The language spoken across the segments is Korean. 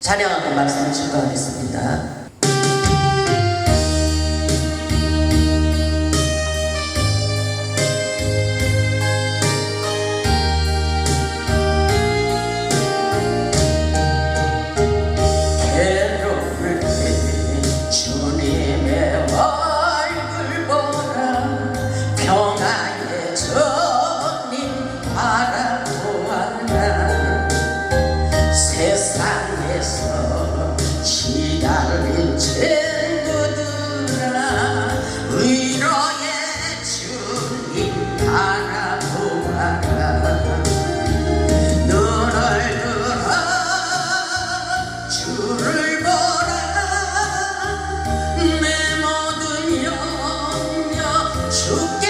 찬양하고 말씀을 증거하겠습니다. 괴로울 때 주님의 얼굴 보라, 평화의 주님 바라보아라. 세상에서 시달린 친구들아, 위로의 주님 바라보아라. 눈을 들어 주를 보라, 내 모든 염려 주께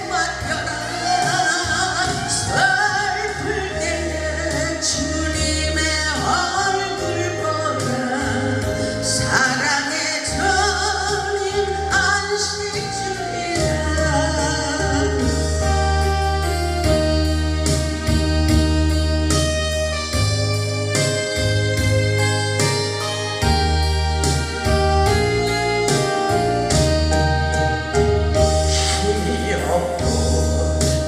맡겨라. 슬플 때에 주님의 얼굴 보라, 사랑의 주님 안식 주리라. 힘이 없고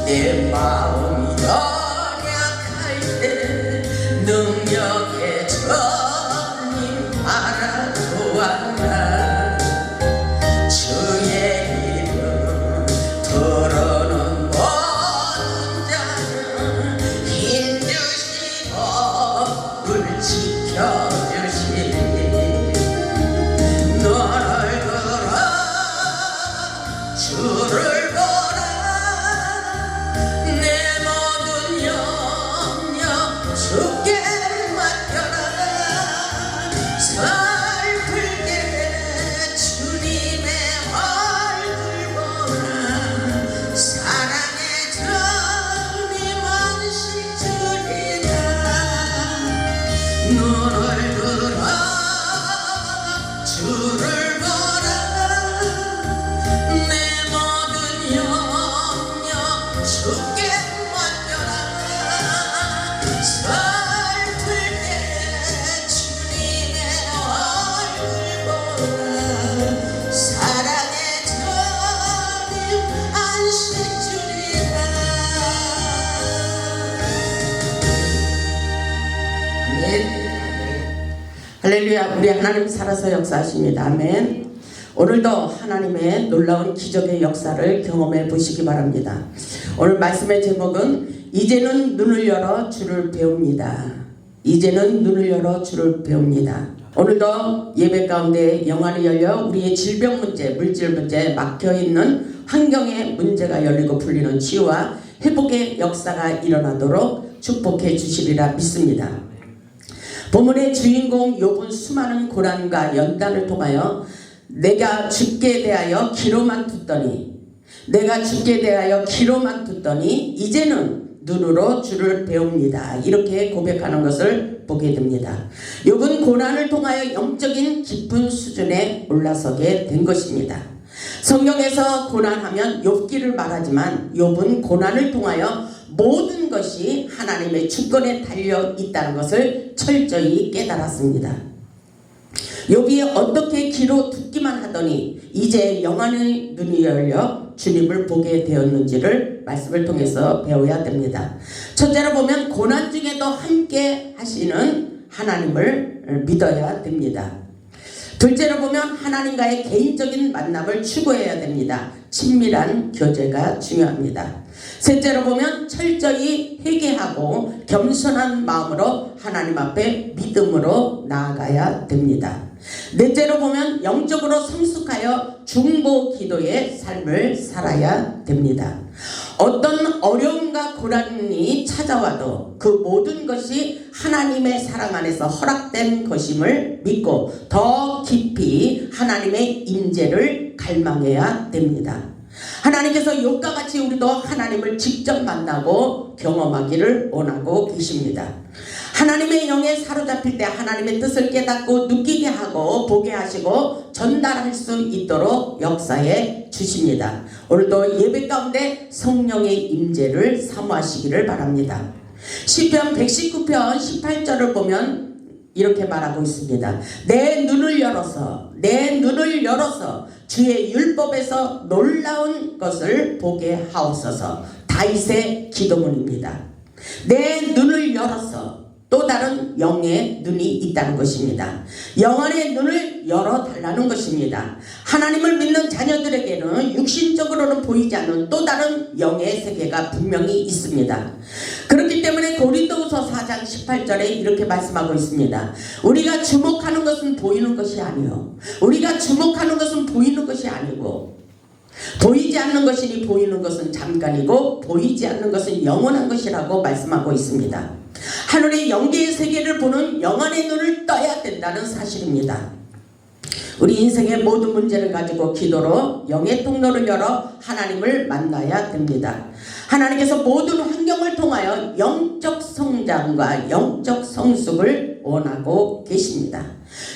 내 마음이 연약할 때 능력의 주님 바라보아라. 주의 이름 부르는 모든 자는 힘주시고 을 지켜주시니, 너를 들어 주를 보라, 내 모든 염려 주께 맡겨라. 슬플 때 주님의 얼굴 보라, 사랑의 주님 안식 주리라. 눈을 들어 주를 보라, 내 모든 염려 주께 맡겨라. 슬플 때 주님의 얼굴 보라, 사랑의 주님 안식 주리라. 아멘. 할렐루야. 우리 하나님 살아서 역사하십니다. 아멘. 오늘도 하나님의 놀라운 기적의 역사를 경험해 보시기 바랍니다. 오늘 말씀의 제목은 이제는 눈을 열어 주를 배웁니다. 이제는 눈을 열어 주를 배웁니다. 오늘도 예배 가운데 영안이 열려 우리의 질병 문제, 물질 문제, 막혀있는 환경의 문제가 열리고 풀리는 치유와 회복의 역사가 일어나도록 축복해 주시리라 믿습니다. 본문의 주인공 욥은 수많은 고난과 연단을 통하여 내가 죽게 대하여 기로만 듣더니, 내가 죽게 대하여 기로만 듣더니 이제는 눈으로 주를 배웁니다, 이렇게 고백하는 것을 보게 됩니다. 욥은 고난을 통하여 영적인 깊은 수준에 올라서게 된 것입니다. 성경에서 고난하면 욥기를 말하지만 욥은 고난을 통하여 모든 것이 하나님의 주권에 달려 있다는 것을 철저히 깨달았습니다. 욥이 어떻게 귀로 듣기만 하더니 이제 영안의 눈이 열려 주님을 보게 되었는지를 말씀을 통해서 배워야 됩니다. 첫째로 보면 고난 중에도 함께 하시는 하나님을 믿어야 됩니다. 둘째로 보면 하나님과의 개인적인 만남을 추구해야 됩니다. 친밀한 교제가 중요합니다. 셋째로 보면 철저히 회개하고 겸손한 마음으로 하나님 앞에 믿음으로 나아가야 됩니다. 넷째로 보면 영적으로 성숙하여 중보 기도의 삶을 살아야 됩니다. 어떤 어려움과 고난이 찾아와도 그 모든 것이 하나님의 사랑 안에서 허락된 것임을 믿고 더 깊이 하나님의 임재를 갈망해야 됩니다. 하나님께서 욥과 같이 우리도 하나님을 직접 만나고 경험하기를 원하고 계십니다. 하나님의 영에 사로잡힐 때 하나님의 뜻을 깨닫고 느끼게 하고 보게 하시고 전달할 수 있도록 역사해 주십니다. 오늘도 예배 가운데 성령의 임재를 사모하시기를 바랍니다. 시편 119편 18절을 보면 이렇게 말하고 있습니다. 내 눈을 열어서 주의 율법에서 놀라운 것을 보게 하옵소서. 다윗의 기도문입니다. 내 눈을 열어서 또 다른 영의 눈이 있다는 것입니다. 영혼의 눈을 열어달라는 것입니다. 하나님을 믿는 자녀들에게는 육신적으로는 보이지 않는 또 다른 영의 세계가 분명히 있습니다. 그렇기 때문에 고린도후서 4장 18절에 이렇게 말씀하고 있습니다. 우리가 주목하는 것은 보이는 것이 아니요, 우리가 주목하는 것은 보이는 것이 아니고, 보이지 않는 것이니 보이는 것은 잠깐이고 보이지 않는 것은 영원한 것이라고 말씀하고 있습니다. 하늘의 영계의 세계를 보는 영안의 눈을 떠야 된다는 사실입니다. 우리 인생의 모든 문제를 가지고 기도로 영의 통로를 열어 하나님을 만나야 됩니다. 하나님께서 모든 환경을 통하여 영적 성장과 영적 성숙을 원하고 계십니다.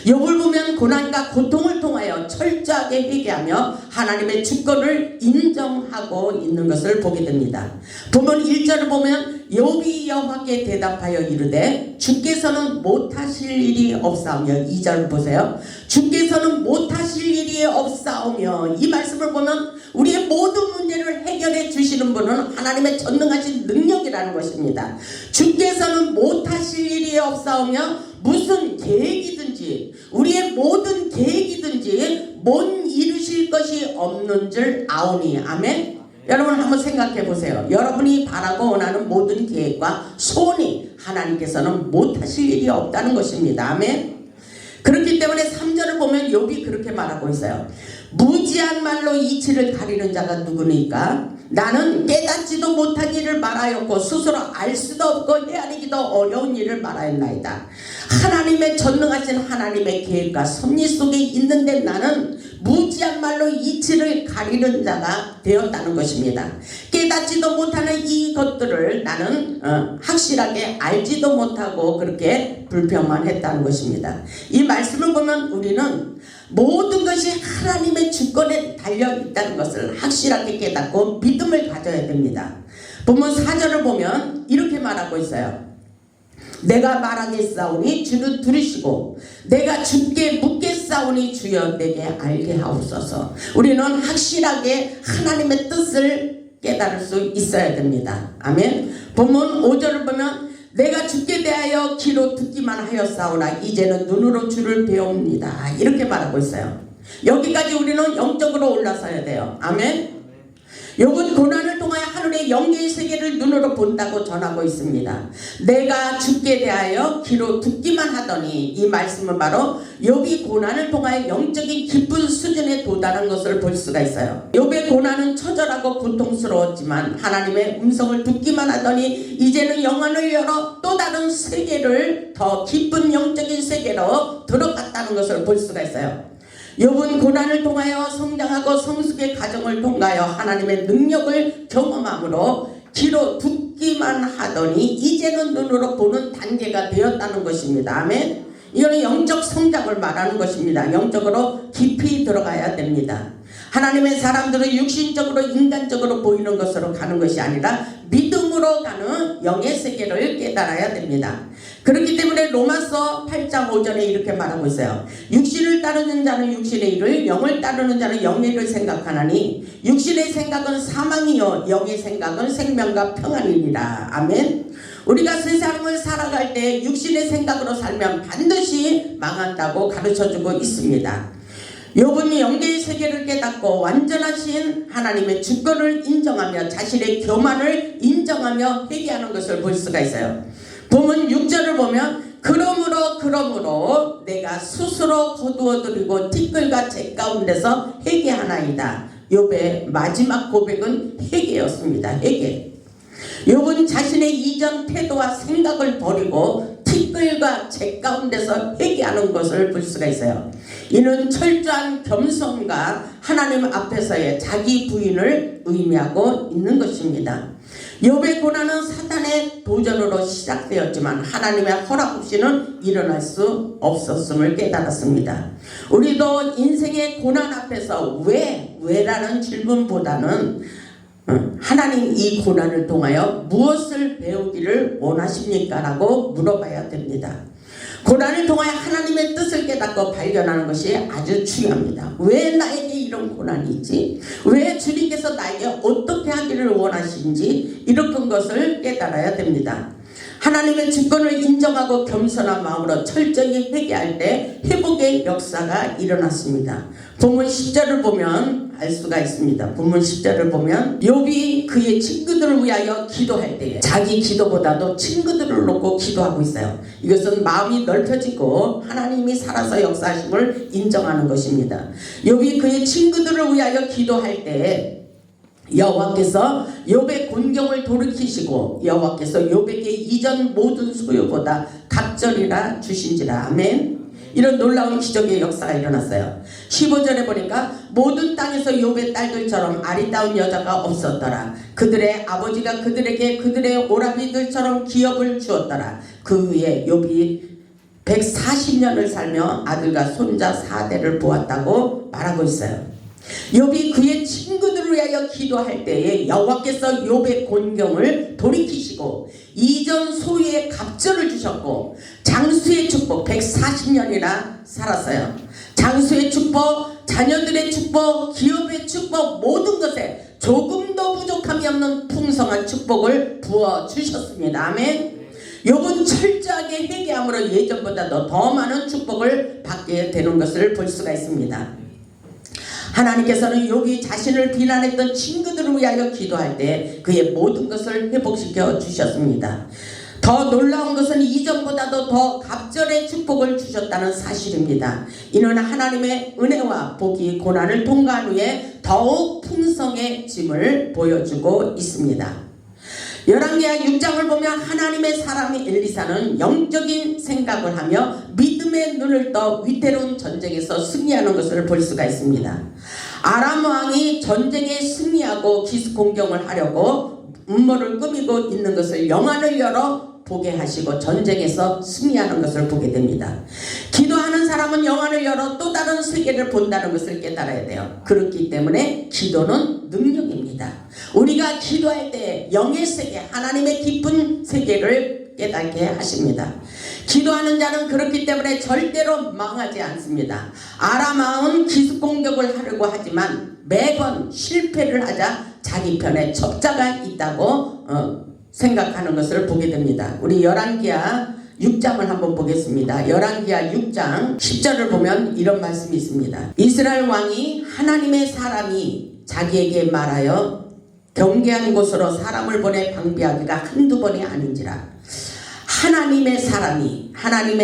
욥을 보면 고난과 고통을 통하여 철저하게 회개하며 하나님의 주권을 인정하고 있는 것을 보게 됩니다. 본문 1절을 보면 욥이 여호와께 대답하여 이르되 주께서는 못하실 일이 없사오며, 2절 보세요. 주께서는 못하실 일이 없사오며, 이 말씀을 보면 우리의 모든 문제를 해결해 주시는 분은 하나님의 전능하신 능력이라는 것입니다. 주께서는 못하실 일이 없사오며, 무슨 계획이든지 우리의 모든 계획이든지 못 이루실 것이 없는 줄 아오니. 아멘. 여러분 한번 생각해 보세요. 여러분이 바라고 원하는 모든 계획과 소원이 하나님께서는 못하실 일이 없다는 것입니다. 아멘. 그렇기 때문에 3절을 보면 욥이 그렇게 말하고 있어요. 무지한 말로 이치를 가리는 자가 누구니까? 나는 깨닫지도 못한 일을 말하였고 스스로 알 수도 없고 헤아리기도 어려운 일을 말하였나이다. 하나님의 전능하신 하나님의 계획과 섭리 속에 있는데 나는 무지한 말로 이치를 가리는 자가 되었다는 것입니다. 깨닫지도 못하는 이것들을 나는 확실하게 알지도 못하고 그렇게 불평만 했다는 것입니다. 이 말씀을 보면 우리는 모든 것이 하나님의 주권에 달려있다는 것을 확실하게 깨닫고 믿음을 가져야 됩니다. 본문 4절을 보면 이렇게 말하고 있어요. 내가 말하겠사오니 주는 들으시고 내가 주께 묻겠사오니 주여 내게 알게 하옵소서. 우리는 확실하게 하나님의 뜻을 깨달을 수 있어야 됩니다. 아멘. 본문 5절을 보면 내가 주께 대하여 귀로 듣기만 하였사오나 이제는 눈으로 주를 배웁니다. 이렇게 말하고 있어요. 여기까지 우리는 영적으로 올라서야 돼요. 아멘. 욥은 고난을 통하여 하늘의 영계의 세계를 눈으로 본다고 전하고 있습니다. 내가 주께 대하여 귀로 듣기만 하더니, 이 말씀은 바로 욥이 고난을 통하여 영적인 깊은 수준에 도달한 것을 볼 수가 있어요. 욥의 고난은 처절하고 고통스러웠지만 하나님의 음성을 듣기만 하더니 이제는 영안을 열어 또 다른 세계를, 더 깊은 영적인 세계로 들어갔다는 것을 볼 수가 있어요. 욥은 고난을 통하여 성장하고 성숙의 과정을 통하여 하나님의 능력을 경험함으로 귀로 듣기만 하더니 이제는 눈으로 보는 단계가 되었다는 것입니다. 아멘. 이거는 영적 성장을 말하는 것입니다. 영적으로 깊이 들어가야 됩니다. 하나님의 사람들은 육신적으로 인간적으로 보이는 것으로 가는 것이 아니라 믿음으로 가는 영의 세계를 깨달아야 됩니다. 그렇기 때문에 로마서 8장 5절에 이렇게 말하고 있어요. 육신을 따르는 자는 육신의 일을, 영을 따르는 자는 영의 일을 생각하나니 육신의 생각은 사망이요 영의 생각은 생명과 평안이니라. 아멘. 우리가 세상을 살아갈 때 육신의 생각으로 살면 반드시 망한다고 가르쳐주고 있습니다. 욥은 영계의 세계를 깨닫고 완전하신 하나님의 주권을 인정하며 자신의 교만을 인정하며 회개하는 것을 볼 수가 있어요. 본문 6절을 보면 그러므로 내가 스스로 거두어들이고 티끌과 재 가운데서 회개하나이다. 욥의 마지막 고백은 회개였습니다. 회개. 욥은 자신의 이전 태도와 생각을 버리고 티끌과 재 가운데서 회개하는 것을 볼 수가 있어요. 이는 철저한 겸손과 하나님 앞에서의 자기 부인을 의미하고 있는 것입니다. 욥의 고난은 사탄의 도전으로 시작되었지만 하나님의 허락 없이는 일어날 수 없었음을 깨달았습니다. 우리도 인생의 고난 앞에서 왜라는 질문보다는 하나님 이 고난을 통하여 무엇을 배우기를 원하십니까? 라고 물어봐야 됩니다. 고난을 통하여 하나님의 뜻을 깨닫고 발견하는 것이 아주 중요합니다. 왜 나에게 이런 고난이 있지? 왜 주님께서 나에게 어떻게 하기를 원하시는지 이런 것을 깨달아야 됩니다. 하나님의 주권을 인정하고 겸손한 마음으로 철저히 회개할 때 회복의 역사가 일어났습니다. 본문 10절을 보면 알 수가 있습니다. 본문 10절을 보면 욥이 그의 친구들을 위하여 기도할 때에 자기 기도보다도 친구들을 놓고 기도하고 있어요. 이것은 마음이 넓혀지고 하나님이 살아서 역사하심을 인정하는 것입니다. 욥이 그의 친구들을 위하여 기도할 때에 여호와께서 욥의 곤경을 돌이키시고 여호와께서 욥에게 이전 모든 소유보다 갑절이라 주신지라. 아멘. 이런 놀라운 기적의 역사가 일어났어요. 15절에 보니까 모든 땅에서 욥의 딸들처럼 아리따운 여자가 없었더라. 그들의 아버지가 그들에게 그들의 오라비들처럼 기업을 주었더라. 그 후에 욥이 140년을 살며 아들과 손자 4대를 보았다고 말하고 있어요. 욥이 그의 친구들을 위하여 기도할 때에 여호와께서 욥의 곤경을 돌이키시고 이전 소유의 갑절을 주셨고 장수의 축복 140년이나 살았어요. 장수의 축복, 자녀들의 축복, 기업의 축복, 모든 것에 조금도 부족함이 없는 풍성한 축복을 부어주셨습니다. 아멘. 욥은 철저하게 회개함으로 예전보다도 더 많은 축복을 받게 되는 것을 볼 수가 있습니다. 하나님께서는 욥이 자신을 비난했던 친구들을 위하여 기도할 때 그의 모든 것을 회복시켜 주셨습니다. 더 놀라운 것은 이전보다도 더 갑절의 축복을 주셨다는 사실입니다. 이는 하나님의 은혜와 복이 고난을 통과한 후에 더욱 풍성해짐을 보여주고 있습니다. 열왕기하 6장을 보면 하나님의 사람이 엘리사는 영적인 생각을 하며 믿음의 눈을 떠 위태로운 전쟁에서 승리하는 것을 볼 수가 있습니다. 아람 왕이 전쟁에 승리하고 기습공격을 하려고 음모를 꾸미고 있는 것을 영안을 열어 보게 하시고 전쟁에서 승리하는 것을 보게 됩니다. 기도하는 사람은 영안을 열어 또 다른 세계를 본다는 것을 깨달아야 돼요. 그렇기 때문에 기도는 능력입니다. 우리가 기도할 때 영의 세계, 하나님의 깊은 세계를 깨닫게 하십니다. 기도하는 자는 그렇기 때문에 절대로 망하지 않습니다. 아람 왕은 기습공격을 하려고 하지만 매번 실패를 하자 자기 편에 적자가 있다고 생각하는 것을 보게 됩니다. 우리 열왕기하 6장을 한번 보겠습니다. 열왕기하 6장 10절을 보면 이런 말씀이 있습니다. 이스라엘 왕이 하나님의 사람이 자기에게 말하여 경계한 곳으로 사람을 보내 방비하기가 한두 번이 아닌지라. 하나님의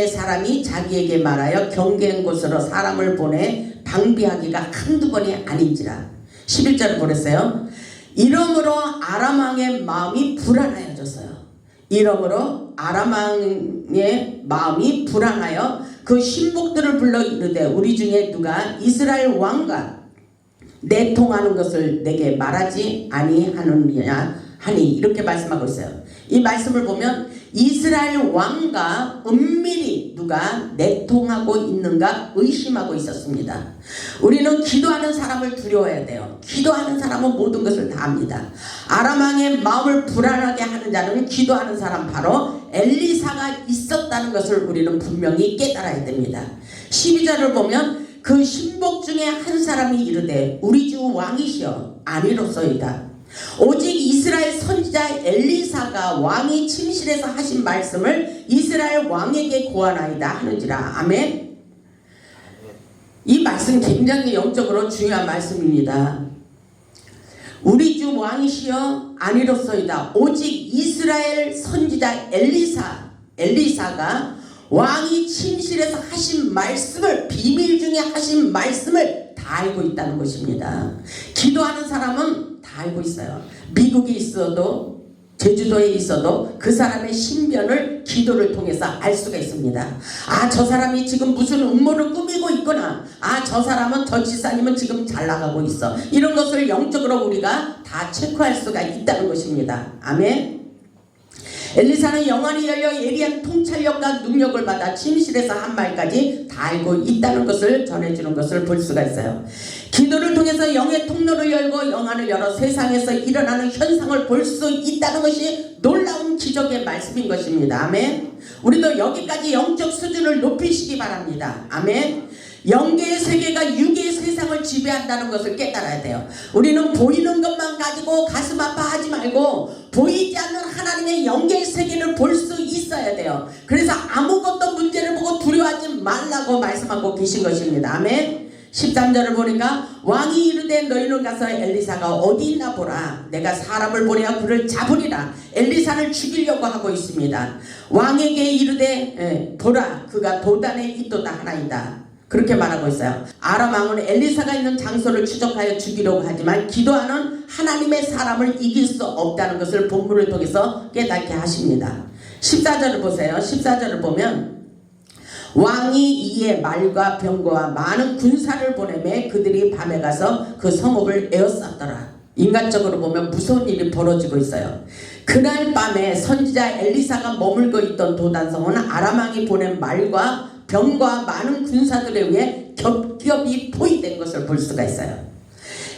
사람이 자기에게 말하여 경계한 곳으로 사람을 보내 방비하기가 한두 번이 아닌지라. 11절을 보냈어요. 이러므로 아람 왕의 마음이 불안하여졌어요. 이러므로 아람 왕의 마음이 불안하여 그 신복들을 불러 이르되 우리 중에 누가 이스라엘 왕과 내통하는 것을 내게 말하지 아니하느냐 하니 이렇게 말씀하고 있어요. 이 말씀을 보면 이스라엘 왕과 은밀히 누가 내통하고 있는가 의심하고 있었습니다. 우리는 기도하는 사람을 두려워해야 돼요. 기도하는 사람은 모든 것을 다 합니다. 아람 왕의 마음을 불안하게 하는 자는 기도하는 사람 바로 엘리사가 있었다는 것을 우리는 분명히 깨달아야 됩니다. 12절을 보면 그 신복 중에 한 사람이 이르되 우리 주 왕이시여 아니로소이다. 오직 이스라엘 선지자 엘리사가 왕이 침실에서 하신 말씀을 이스라엘 왕에게 고하나이다 하는지라. 아멘. 이 말씀 굉장히 영적으로 중요한 말씀입니다. 우리 주 왕이시여 아니로소이다. 오직 이스라엘 선지자 엘리사가 왕이 침실에서 하신 말씀을, 비밀 중에 하신 말씀을 다 알고 있다는 것입니다. 기도하는 사람은 다 알고 있어요. 미국에 있어도 제주도에 있어도 그 사람의 신변을 기도를 통해서 알 수가 있습니다. 아, 저 사람이 지금 무슨 음모를 꾸미고 있구나. 아, 저 사람은, 저 지사님은 지금 잘 나가고 있어. 이런 것을 영적으로 우리가 다 체크할 수가 있다는 것입니다. 아멘. 엘리사는 영안이 열려 예리한 통찰력과 능력을 받아 침실에서 한 말까지 다 알고 있다는 것을 전해주는 것을 볼 수가 있어요. 기도를 통해서 영의 통로를 열고 영안을 열어 세상에서 일어나는 현상을 볼 수 있다는 것이 놀라운 기적의 말씀인 것입니다. 아멘. 우리도 여기까지 영적 수준을 높이시기 바랍니다. 아멘. 영계의 세계가 유계의 세상을 지배한다는 것을 깨달아야 돼요. 우리는 보이는 것만 가지고 가슴 아파하지 말고 보이지 않는 하나님의 영계의 세계를 볼 수 있어야 돼요. 그래서 아무것도 문제를 보고 두려워하지 말라고 말씀하고 계신 것입니다. 아멘. 13절을 보니까 왕이 이르되 너희는 가서 엘리사가 어디 있나 보라. 내가 사람을 보내어 그를 잡으리라. 엘리사를 죽이려고 하고 있습니다. 왕에게 이르되 보라 그가 도단에 있도다 하나이다. 그렇게 말하고 있어요. 아람 왕은 엘리사가 있는 장소를 추적하여 죽이려고 하지만 기도하는 하나님의 사람을 이길 수 없다는 것을 본문을 통해서 깨닫게 하십니다. 14절을 보세요. 14절을 보면 왕이 이에 말과 병거와 많은 군사를 보내매 그들이 밤에 가서 그 성읍을 에워쌌더라. 인간적으로 보면 무서운 일이 벌어지고 있어요. 그날 밤에 선지자 엘리사가 머물고 있던 도단성은 아람 왕이 보낸 말과 병과 많은 군사들에 의해 겹겹이 포위된 것을 볼 수가 있어요.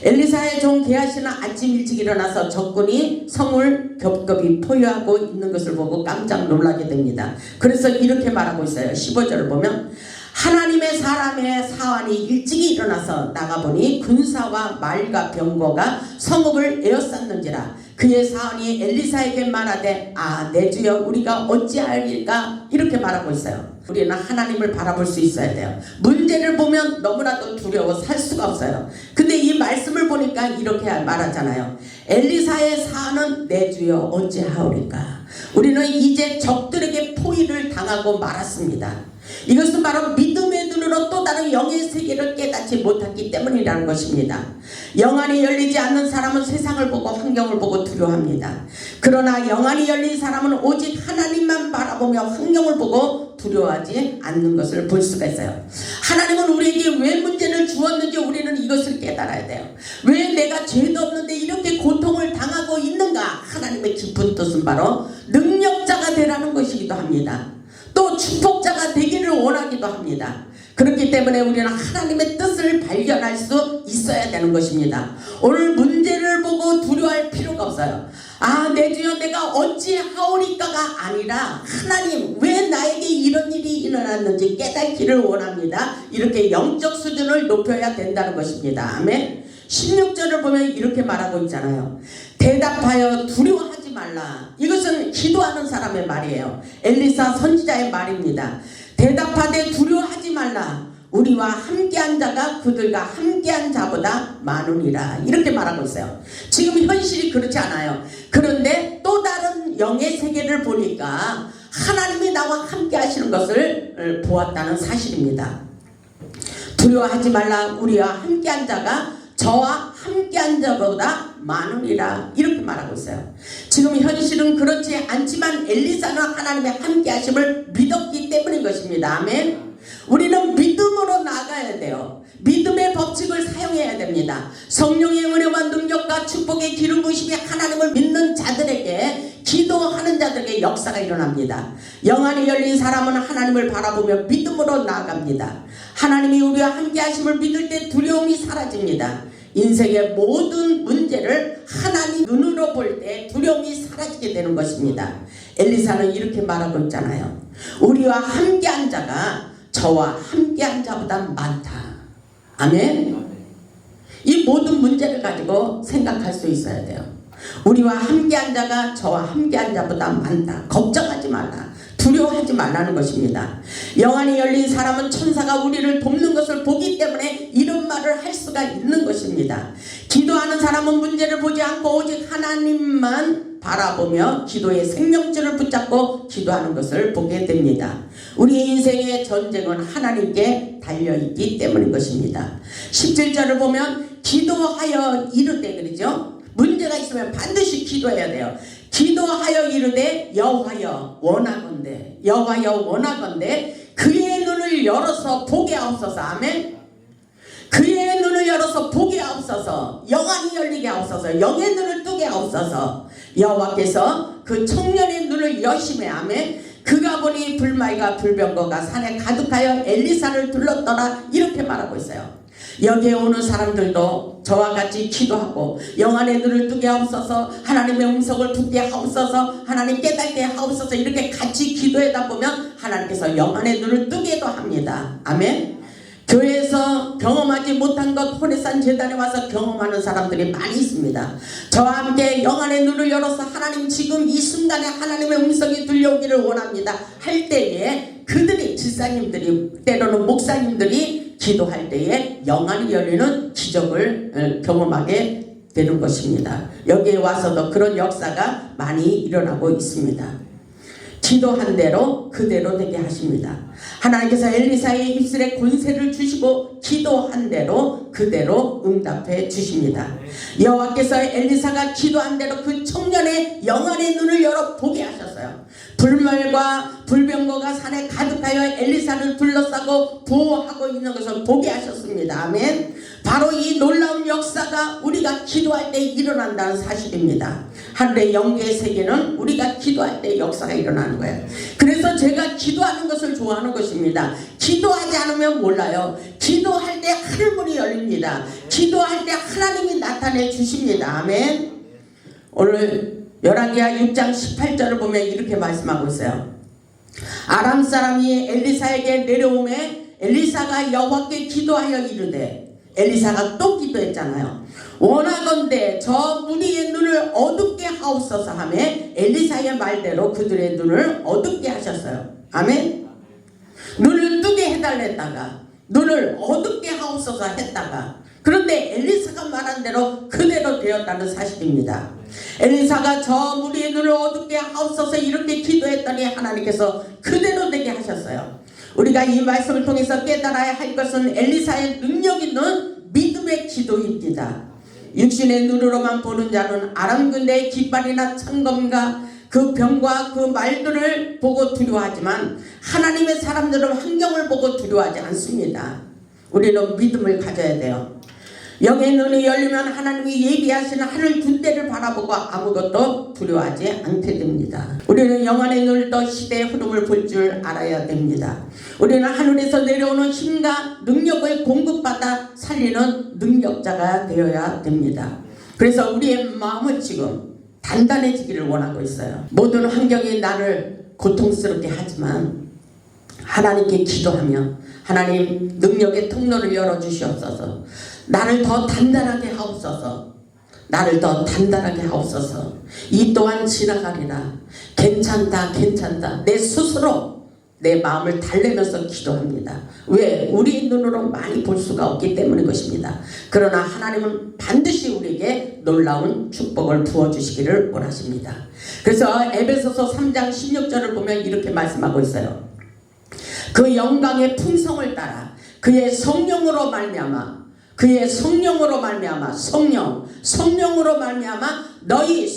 엘리사의 종 게하시는 아침 일찍 일어나서 적군이 성을 겹겹이 포위하고 있는 것을 보고 깜짝 놀라게 됩니다. 그래서 이렇게 말하고 있어요. 15절을 보면 하나님의 사람의 사환이 일찍이 일어나서 나가보니 군사와 말과 병거가 성읍을 에워쌌는지라. 그의 사환이 엘리사에게 말하되 내 주여 우리가 어찌하리까 이렇게 말하고 있어요. 우리는 하나님을 바라볼 수 있어야 돼요. 문제를 보면 너무나도 두려워 살 수가 없어요. 근데 이 말씀을 보니까 이렇게 말하잖아요. 엘리사의 사환은 내 주여 어찌하오리까. 우리는 이제 적들에게 포위를 당하고 말았습니다. 이것은 바로 믿음의 눈으로 또 다른 영의 세계를 깨닫지 못했기 때문이라는 것입니다. 영안이 열리지 않는 사람은 세상을 보고 환경을 보고 두려워합니다. 그러나 영안이 열린 사람은 오직 하나님만 바라보며 환경을 보고 두려워하지 않는 것을 볼 수가 있어요. 하나님은 우리에게 왜 문제를 주었는지 우리는 이것을 깨달아야 돼요. 왜 내가 죄도 없는데 이렇게 고통을 당하고 있는가. 하나님의 깊은 뜻은 바로 능력자가 되라는 것이기도 합니다. 또 축복자가 되기를 원하기도 합니다. 그렇기 때문에 우리는 하나님의 뜻을 발견할 수 있어야 되는 것입니다. 오늘 문제를 보고 두려워할 필요가 없어요. 내 주여 내가 어찌하오리까가 아니라 하나님 왜 나에게 이런 일이 일어났는지 깨닫기를 원합니다. 이렇게 영적 수준을 높여야 된다는 것입니다. 아멘. 16절을 보면 이렇게 말하고 있잖아요. 대답하여 두려워하지 말라. 이것은 기도하는 사람의 말이에요. 엘리사 선지자의 말입니다. 대답하되 두려워하지 말라. 우리와 함께한 자가 그들과 함께한 자보다 많으니라. 이렇게 말하고 있어요. 지금 현실이 그렇지 않아요. 그런데 또 다른 영의 세계를 보니까 하나님이 나와 함께 하시는 것을 보았다는 사실입니다. 두려워하지 말라. 우리와 함께한 자가 저와 함께한 자보다 많으리라. 이렇게 말하고 있어요. 지금 현실은 그렇지 않지만 엘리사는 하나님의 함께 하심을 믿었기 때문인 것입니다. 아멘. 우리는 믿음으로 나아가야 돼요. 믿음의 법칙을 사용해야 됩니다. 성령의 은혜와 능력과 축복의 기름 부으심이 하나님을 믿는 자들에게 기도하는 자들에게 역사가 일어납니다. 영안이 열린 사람은 하나님을 바라보며 믿음으로 나아갑니다. 하나님이 우리와 함께 하심을 믿을 때 두려움이 사라집니다. 인생의 모든 문제를 하나님 눈으로 볼 때 두려움이 사라지게 되는 것입니다. 엘리사는 이렇게 말하고 있잖아요. 우리와 함께한 자가 저와 함께한 자보다 많다. 아멘. 이 모든 문제를 가지고 생각할 수 있어야 돼요. 우리와 함께한 자가 저와 함께한 자보다 많다. 걱정하지 말라. 두려워하지 말라는 것입니다. 영안이 열린 사람은 천사가 우리를 돕는 것을 보기 때문에 이런 말을 할 수가 있는 것입니다. 기도하는 사람은 문제를 보지 않고 오직 하나님만 바라보며 기도의 생명줄을 붙잡고 기도하는 것을 보게 됩니다. 우리 인생의 전쟁은 하나님께 달려있기 때문인 것입니다. 17절을 보면 기도하여 이르되 그러죠. 문제가 있으면 반드시 기도해야 돼요. 기도하여 이르되 여호와여 원하건대 그의 눈을 열어서 보게 하옵소서. 아멘. 그의 눈을 열어서 보게 하옵소서. 영안이 열리게 하옵소서. 영의 눈을 뜨게 하옵소서. 여호와께서 그 청년의 눈을 눈을 여심해. 아멘. 그가 보니 불말과 불병거가 산에 가득하여 엘리사를 둘렀더라. 이렇게 말하고 있어요. 여기에 오는 사람들도 저와 같이 기도하고 영안의 눈을 뜨게 하옵소서, 하나님의 음성을 듣게 하옵소서, 하나님 깨닫게 하옵소서, 이렇게 같이 기도하다 보면 하나님께서 영안의 눈을 뜨게도 합니다. 아멘. 교회에서 경험하지 못한 것 호레산 재단에 와서 경험하는 사람들이 많이 있습니다. 저와 함께 영안의 눈을 열어서 하나님 지금 이 순간에 하나님의 음성이 들려오기를 원합니다 할 때에 그들이 집사님들이 때로는 목사님들이 기도할 때에 영안이 열리는 기적을 경험하게 되는 것입니다. 여기에 와서도 그런 역사가 많이 일어나고 있습니다. 기도한 대로 그대로 되게 하십니다. 하나님께서 엘리사의 입술에 권세를 주시고 기도한 대로 그대로 응답해 주십니다. 여호와께서 엘리사가 기도한 대로 그 청년의 영안의 눈을 열어 보게 하셨어요. 불말과 불병거가 산에 가득하여 엘리사를 둘러싸고 보호하고 있는 것을 보게 하셨습니다. 아멘. 바로 이 놀라운 역사가 우리가 기도할 때 일어난다는 사실입니다. 하늘의 영계의 세계는 우리가 기도할 때 역사가 일어나는 거예요. 그래서 제가 기도하는 것을 좋아하는 것입니다. 기도하지 않으면 몰라요. 기도할 때 하늘문이 열립니다. 기도할 때 하나님이 나타내 주십니다. 아멘. 오늘 열왕기하 6장 18절을 보면 이렇게 말씀하고 있어요. 아람 사람이 엘리사에게 내려오매 엘리사가 여호와께 기도하여 이르되, 엘리사가 또 기도했잖아요. 원하건대 저 무리의 눈을 어둡게 하옵소서 하며 엘리사의 말대로 그들의 눈을 어둡게 하셨어요. 아멘. 눈을 뜨게 해달랬다가 눈을 어둡게 하옵소서 했다가, 그런데 엘리사가 말한 대로 그대로 되었다는 사실입니다. 엘리사가 저 무리의 눈을 어둡게 하옵소서 이렇게 기도했더니 하나님께서 그대로 되게 하셨어요. 우리가 이 말씀을 통해서 깨달아야 할 것은 엘리사의 능력 있는 믿음의 기도입니다. 육신의 눈으로만 보는 자는 아람 군대의 깃발이나 창검과 그 병과 그 말들을 보고 두려워하지만 하나님의 사람들은 환경을 보고 두려워하지 않습니다. 우리는 믿음을 가져야 돼요. 영의 눈이 열리면 하나님이 예비하시는 하늘 군대를 바라보고 아무것도 두려워하지 않게 됩니다. 우리는 영안의 눈을 떠 시대의 흐름을 볼 줄 알아야 됩니다. 우리는 하늘에서 내려오는 힘과 능력을 공급받아 살리는 능력자가 되어야 됩니다. 그래서 우리의 마음은 지금 단단해지기를 원하고 있어요. 모든 환경이 나를 고통스럽게 하지만 하나님께 기도하며 하나님 능력의 통로를 열어주시옵소서, 나를 더 단단하게 하옵소서, 나를 더 단단하게 하옵소서, 이 또한 지나가리라, 괜찮다 괜찮다, 내 스스로 내 마음을 달래면서 기도합니다. 왜? 우리 눈으로 많이 볼 수가 없기 때문인 것입니다. 그러나 하나님은 반드시 우리에게 놀라운 축복을 부어주시기를 원하십니다. 그래서 에베소서 3장 16절을 보면 이렇게 말씀하고 있어요. 그 영광의 풍성을 따라 그의 성령으로 말미암아, 그의 성령으로 말미암아, 성령으로 말미암아 너희의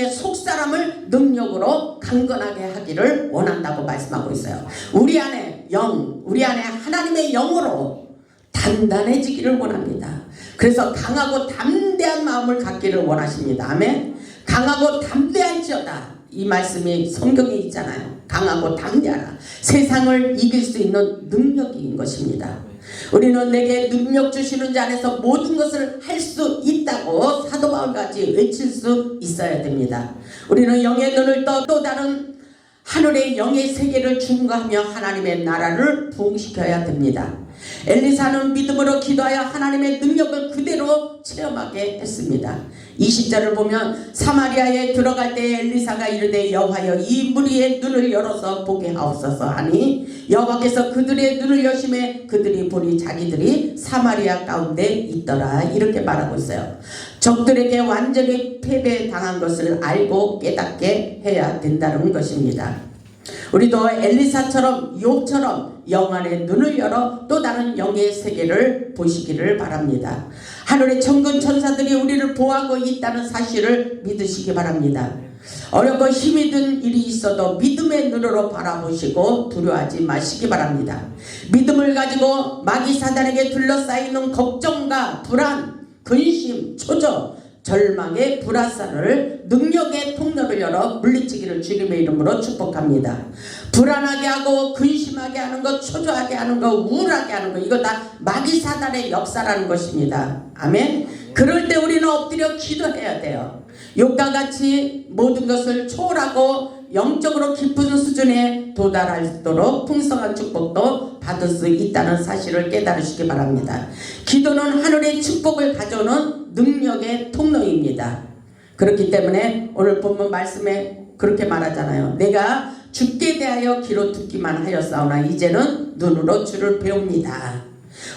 속사람을 능력으로 강건하게 하기를 원한다고 말씀하고 있어요. 우리 안에 하나님의 영으로 단단해지기를 원합니다. 그래서 강하고 담대한 마음을 갖기를 원하십니다. 아멘. 강하고 담대할지어다, 이 말씀이 성경에 있잖아요. 강하고 담대하라. 세상을 이길 수 있는 능력인 것입니다. 우리는 내게 능력 주시는 자 안에서 모든 것을 할 수 있다고 사도 바울같이 외칠 수 있어야 됩니다. 우리는 영의 눈을 떠 또 다른 하늘의 영의 세계를 중거하며 하나님의 나라를 부흥시켜야 됩니다. 엘리사는 믿음으로 기도하여 하나님의 능력을 그대로 체험하게 했습니다. 20절을 보면 사마리아에 들어갈 때 엘리사가 이르되 여호와여 이 무리의 눈을 열어서 보게 하옵소서 하니 여호와께서 그들의 눈을 여심해 그들이 보니 자기들이 사마리아 가운데 있더라. 이렇게 말하고 있어요. 적들에게 완전히 패배당한 것을 알고 깨닫게 해야 된다는 것입니다. 우리도 엘리사처럼 욥처럼 영안의 눈을 열어 또 다른 영의 세계를 보시기를 바랍니다. 하늘의 천군 천사들이 우리를 보호하고 있다는 사실을 믿으시기 바랍니다. 어렵고 힘이 든 일이 있어도 믿음의 눈으로 바라보시고 두려워하지 마시기 바랍니다. 믿음을 가지고 마귀 사단에게 둘러싸이는 걱정과 불안, 근심, 초조, 절망의 불화살을 능력의 통로를 열어 물리치기를 주님의 이름으로 축복합니다. 불안하게 하고 근심하게 하는 것, 초조하게 하는 것, 우울하게 하는 것, 이거 다 마귀사단의 역사라는 것입니다. 아멘. 그럴 때 우리는 엎드려 기도해야 돼요. 욥과 같이 모든 것을 초월하고 영적으로 깊은 수준에 도달하도록 풍성한 축복도 받을 수 있다는 사실을 깨달으시기 바랍니다. 기도는 하늘의 축복을 가져오는 능력의 통로입니다. 그렇기 때문에 오늘 본문 말씀에 그렇게 말하잖아요. 내가 주께 대하여 귀로 듣기만 하였사오나 이제는 눈으로 주를 배웁니다.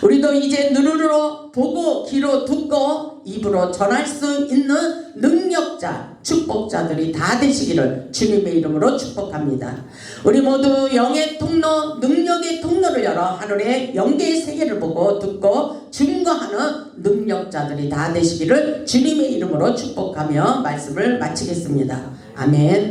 우리도 이제 눈으로 보고 귀로 듣고 입으로 전할 수 있는 능력자, 축복자들이 다 되시기를 주님의 이름으로 축복합니다. 우리 모두 영의 통로, 능력의 통로를 열어 하늘의 영계의 세계를 보고 듣고 증거하는 능력자들이 다 되시기를 주님의 이름으로 축복하며 말씀을 마치겠습니다. 아멘.